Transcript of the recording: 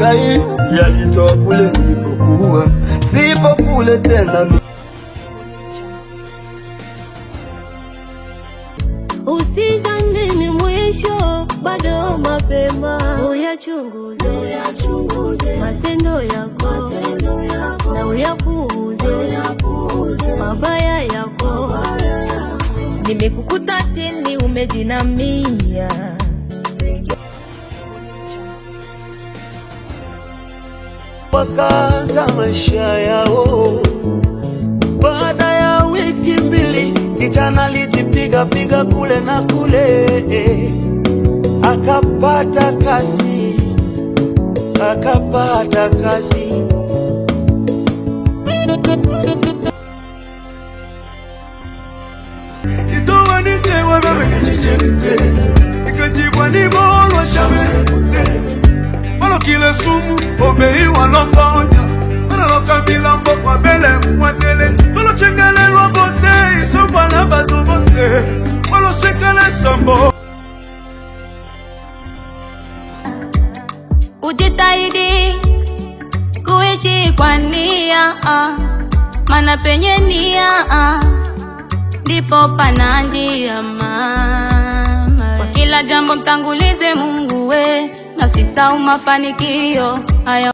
Ngai yalitoa kule nilipokuwa, sipo kule tena. Usidhani ni mwisho, bado mapema. Uyachunguze matendo yako na uyapuuze mabaya yako. Nimekukuta chini umejinamia, wakaanza maisha yao. Baada ya wiki mbili kijana alijipiga kule na kule, akapata kazi. Itoa nisewa bebe kichichempe, ikajibwa ni bolo shamele. Walo kile sumu, obei walongonya, wanaloka milambo kwa bele mwatele. Walo chengele robote, isomba na batu bose, walo sekele sambo. Ujitahidi kuishi kwa nia, maana penye nia ndipo pana njia mama. Kwa kila jambo mtangulize Mungu we, na usisahau mafanikio haya.